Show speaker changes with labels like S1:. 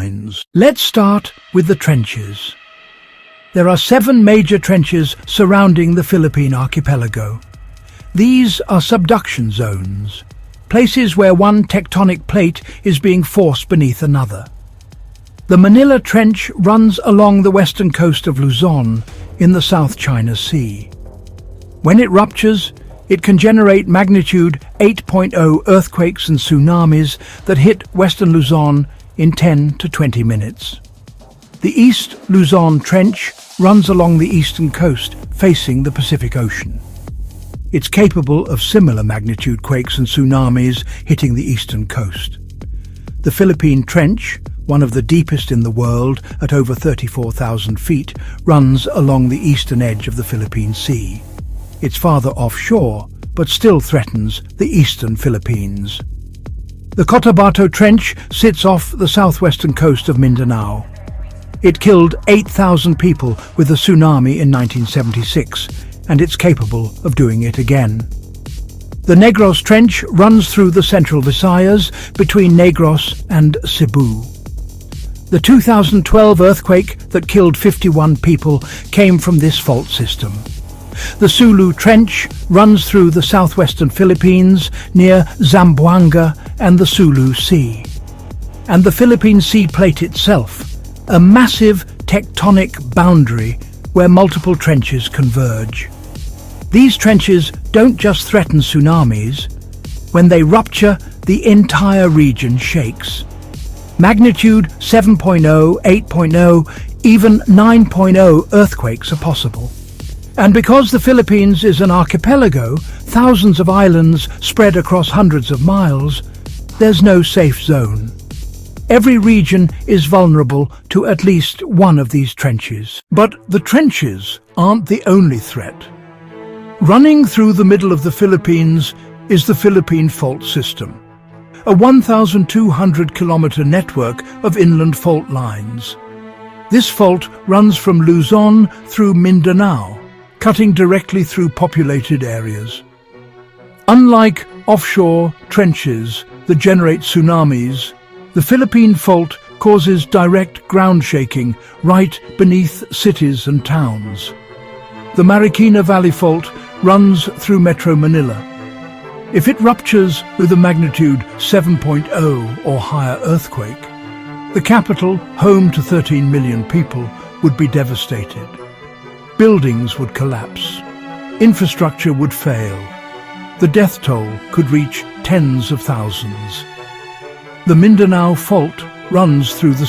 S1: lines. Let's start with the trenches. There are 7 major trenches surrounding the Philippine archipelago. These are subduction zones, places where one tectonic plate is being forced beneath another. The Manila Trench runs along the western coast of Luzon in the South China Sea. When it ruptures, it can generate magnitude 8.0 earthquakes and tsunamis that hit western Luzon in 10 to 20 minutes. The East Luzon Trench runs along the eastern coast, facing the Pacific Ocean. It's capable of similar magnitude quakes and tsunamis hitting the eastern coast. The Philippine Trench, one of the deepest in the world at over 34,000 feet, runs along the eastern edge of the Philippine Sea. It's farther offshore, but still threatens the eastern Philippines. The Cotabato Trench sits off the southwestern coast of Mindanao. It killed 8,000 people with a tsunami in 1976, and it's capable of doing it again. The Negros Trench runs through the central Visayas between Negros and Cebu. The 2012 earthquake that killed 51 people came from this fault system. The Sulu Trench runs through the southwestern Philippines near Zamboanga and the Sulu Sea. And the Philippine Sea Plate itself, a massive tectonic boundary where multiple trenches converge. These trenches don't just threaten tsunamis. When they rupture, the entire region shakes. Magnitude 7.0, 8.0, even 9.0 earthquakes are possible. And because the Philippines is an archipelago, thousands of islands spread across hundreds of miles, there's no safe zone. Every region is vulnerable to at least one of these trenches. But the trenches aren't the only threat. Running through the middle of the Philippines is the Philippine Fault System, a 1,200-kilometer network of inland fault lines. This fault runs from Luzon through Mindanao, cutting directly through populated areas. Unlike offshore trenches that generate tsunamis, the Philippine Fault causes direct ground shaking right beneath cities and towns. The Marikina Valley Fault runs through Metro Manila. If it ruptures with a magnitude 7.0 or higher earthquake, the capital, home to 13 million people, would be devastated. Buildings would collapse. Infrastructure would fail. The death toll could reach tens of thousands. The Mindanao Fault runs through the